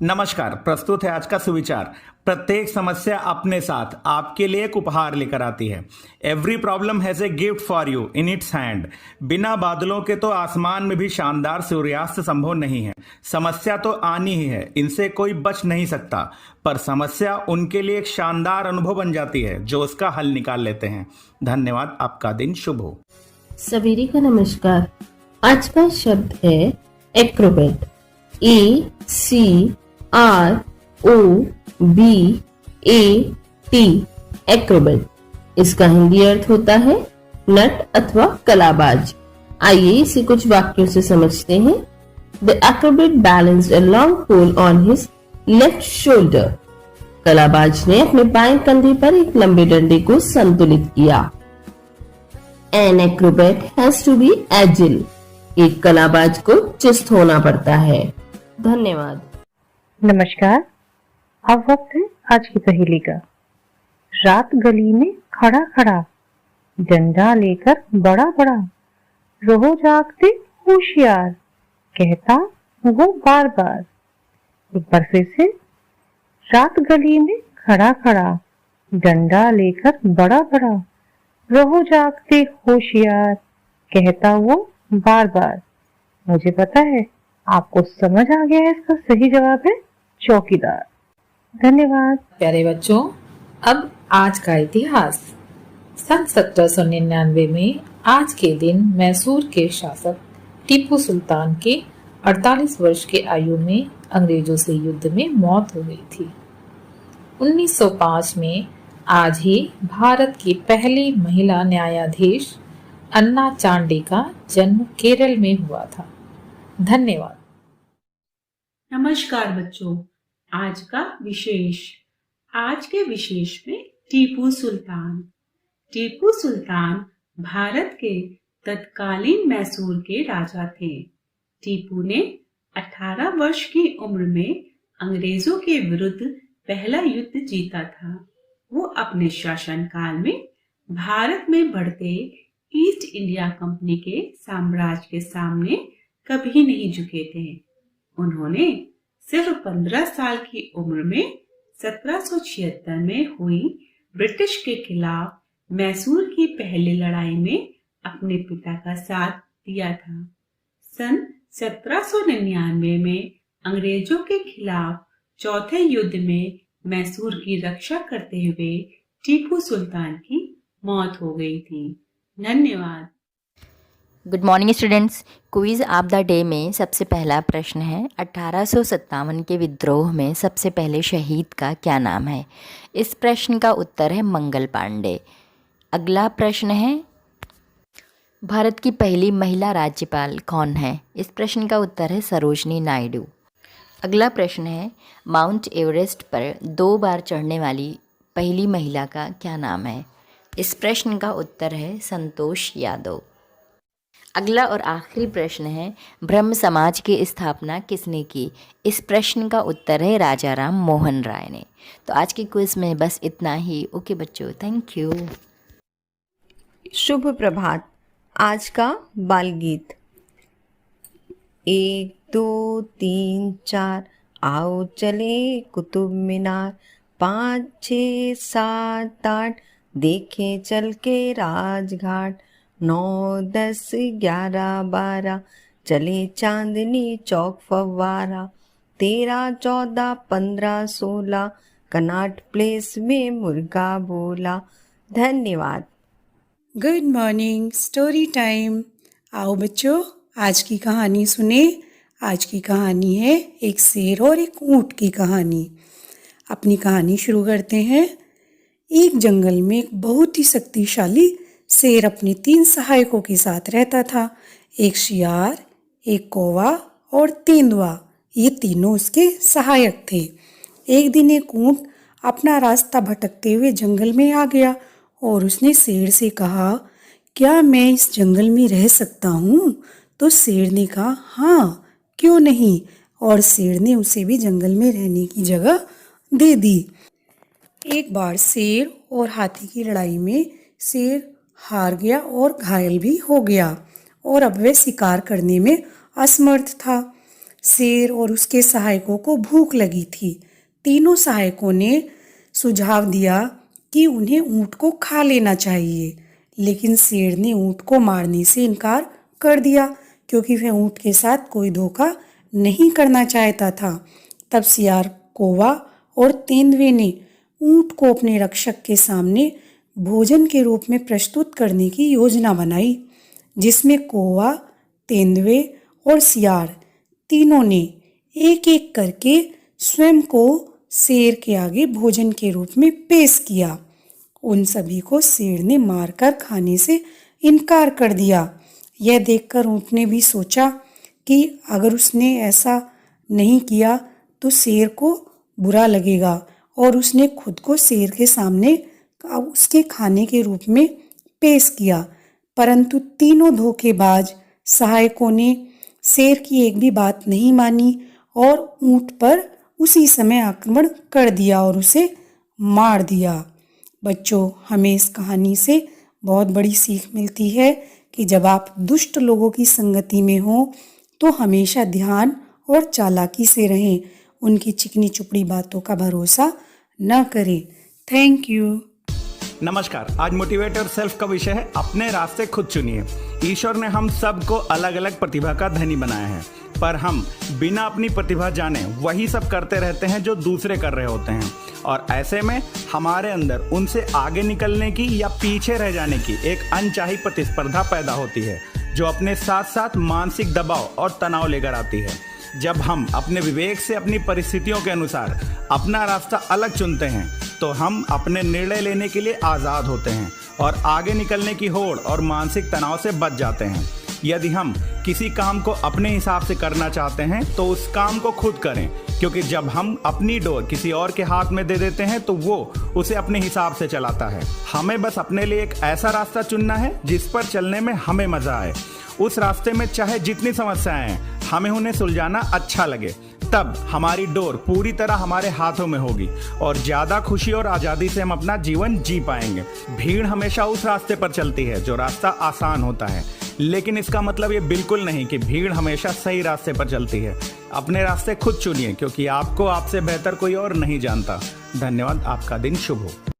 नमस्कार, प्रस्तुत है आज का सुविचार। प्रत्येक समस्या अपने साथ आपके लिए एक उपहार लेकर आती है। Every problem has a gift for you in its hand. बिना बादलों के तो आसमान में भी शानदार सूर्यास्त संभव नहीं है। समस्या तो आनी ही है, इनसे कोई बच नहीं सकता, पर समस्या उनके लिए एक शानदार अनुभव बन जाती है जो उसका हल निकाल लेते हैं। धन्यवाद। आपका दिन शुभ हो। सवेरे का नमस्कार। आज का शब्द है एक्रोबेट। ECROBAT Acrobat. इसका हिंदी अर्थ होता है नट अथवा कलाबाज। आइए इसे कुछ वाक्यों से समझते हैं। The acrobat balanced a long pole on his left shoulder. कलाबाज ने अपने बाएं कंधे पर एक लंबे डंडे को संतुलित किया। An acrobat has to be agile. एक कलाबाज को चुस्त होना पड़ता है। धन्यवाद। नमस्कार। अब वक्त है आज की पहेली का। रात गली में खड़ा खड़ा, डंडा लेकर बड़ा बड़ा, रहो जागते होशियार, कहता वो बार बार। एक बार फिर से। रात गली में खड़ा खड़ा, डंडा लेकर बड़ा बड़ा, रहो जागते होशियार, कहता वो बार बार। मुझे पता है आपको समझ आ गया है। इसका सही जवाब है चौकीदार। धन्यवाद। प्यारे बच्चों, अब आज का इतिहास। सन 1799 में आज के दिन मैसूर के शासक टीपू सुल्तान के 48 वर्ष के आयु में अंग्रेजों से युद्ध में मौत हो गई थी। 1905 में आज ही भारत की पहली महिला न्यायाधीश अन्ना चांडी का जन्म केरल में हुआ था। धन्यवाद। नमस्कार बच्चों, आज का विशेष। आज के विशेष में टीपू सुल्तान। टीपू सुल्तान भारत के तत्कालीन मैसूर के राजा थे। टीपू ने 18 वर्ष की उम्र में अंग्रेजों के विरुद्ध पहला युद्ध जीता था। वो अपने शासनकाल में भारत में बढ़ते ईस्ट इंडिया कंपनी के साम्राज्य के सामने कभी नहीं झुके थे। उन्होंने सिर्फ 15 साल की उम्र में 1776 में हुई ब्रिटिश के खिलाफ मैसूर की पहली लड़ाई में अपने पिता का साथ दिया था। सन 1799 में अंग्रेजों के खिलाफ चौथे युद्ध में मैसूर की रक्षा करते हुए टीपू सुल्तान की मौत हो गई थी। धन्यवाद। Good morning students. Quiz of the day में सबसे पहला प्रश्न है, 1857 के विद्रोह में सबसे पहले शहीद का क्या नाम है? इस प्रश्न का उत्तर है मंगल पांडे। अगला प्रश्न है, भारत की पहली महिला राज्यपाल कौन है? इस प्रश्न का उत्तर है सरोजनी नायडू। अगला प्रश्न है, माउंट एवरेस्ट पर 2 बार चढ़ने वाली पहली महिला का क्या नाम है? इस प्रश्न का उत्तर है संतोष यादव। अगला और आखिरी प्रश्न है, ब्रह्म समाज की स्थापना किसने की? इस प्रश्न का उत्तर है राजा राम मोहन राय ने। तो आज की क्विज में बस इतना ही। ओके बच्चों, थैंक यू। शुभ प्रभात। आज का बाल गीत। 1 2 3 4 आओ चले कुतुब मीनार, 5 6 7 8 देखें चल के राजघाट, 9 10 11 12 चले चांदनी चौक फव्वारा, 13 14 15 16 कनाट प्लेस में मुर्गा बोला। धन्यवाद। Good morning, story time. आओ बच्चों, आज की कहानी सुने। आज की कहानी है एक शेर और एक ऊंट की कहानी। अपनी कहानी शुरू करते हैं। एक जंगल में एक बहुत ही शक्तिशाली शेर अपने 3 सहायकों के साथ रहता था। एक शियार, एक कौवा और तेंदुआ, ये तीनों उसके सहायक थे। एक दिन एक ऊंट अपना रास्ता भटकते हुए जंगल में आ गया और उसने शेर से कहा, क्या मैं इस जंगल में रह सकता हूँ? तो शेर ने कहा, हाँ क्यों नहीं। और शेर ने उसे भी जंगल में रहने की जगह दे दी। एक बार शेर और हाथी की लड़ाई में शेर हार गया और घायल भी हो गया और अब वह शिकार करने में असमर्थ था। शेर और उसके सहायकों को भूख लगी थी। तीनों सहायकों ने सुझाव दिया कि उन्हें ऊंट को खा लेना चाहिए, लेकिन शेर ने ऊंट को मारने से इनकार कर दिया क्योंकि वह ऊंट के साथ कोई धोखा नहीं करना चाहता था। तब शियार, कौवा और तेंदुए ने ऊंट को अपने रक्षक के सामने भोजन के रूप में प्रस्तुत करने की योजना बनाई, जिसमें कौवा, तेंदुए और शियार तीनों ने एक एक करके स्वयं को शेर के आगे भोजन के रूप में पेश किया। उन सभी को शेर ने मारकर खाने से इनकार कर दिया। यह देखकर ऊंट ने भी सोचा कि अगर उसने ऐसा नहीं किया तो शेर को बुरा लगेगा और उसने खुद को शेर के सामने उसके खाने के रूप में पेश किया। परंतु तीनों धोखेबाज सहायकों ने शेर की एक भी बात नहीं मानी और ऊंट पर उसी समय आक्रमण कर दिया और उसे मार दिया। बच्चों, हमें इस कहानी से बहुत बड़ी सीख मिलती है कि जब आप दुष्ट लोगों की संगति में हो तो हमेशा ध्यान और चालाकी से रहें। उनकी चिकनी चुपड़ी बातों का भरोसा न करें। Thank you. नमस्कार। आज मोटिवेट और सेल्फ का विषय है अपने रास्ते खुद चुनिए। ईश्वर ने हम सबको अलग अलग प्रतिभा का धनी बनाया है, पर हम बिना अपनी प्रतिभा जाने वही सब करते रहते हैं जो दूसरे कर रहे होते हैं। और ऐसे में हमारे अंदर उनसे आगे निकलने की या पीछे रह जाने की एक अनचाही प्रतिस्पर्धा पैदा होती है, जो अपने साथ साथ मानसिक दबाव और तनाव लेकर आती है। जब हम अपने विवेक से अपनी परिस्थितियों के अनुसार अपना रास्ता अलग चुनते हैं तो हम अपने निर्णय लेने के लिए आज़ाद होते हैं और आगे निकलने की होड़ और मानसिक तनाव से बच जाते हैं। यदि हम किसी काम को अपने हिसाब से करना चाहते हैं तो उस काम को खुद करें, क्योंकि जब हम अपनी डोर किसी और के हाथ में दे देते हैं तो वो उसे अपने हिसाब से चलाता है। हमें बस अपने लिए एक ऐसा रास्ता चुनना है जिस पर चलने में हमें मजा आए। उस रास्ते में चाहे जितनी समस्याएं हैं, हमें उन्हें सुलझाना अच्छा लगे। तब हमारी डोर पूरी तरह हमारे हाथों में होगी और ज्यादा खुशी और आजादी से हम अपना जीवन जी पाएंगे। भीड़ हमेशा उस रास्ते पर चलती है जो रास्ता आसान होता है, लेकिन इसका मतलब ये बिल्कुल नहीं कि भीड़ हमेशा सही रास्ते पर चलती है। अपने रास्ते खुद चुनिए, क्योंकि आपको आपसे बेहतर कोई और नहीं जानता। धन्यवाद। आपका दिन शुभ हो।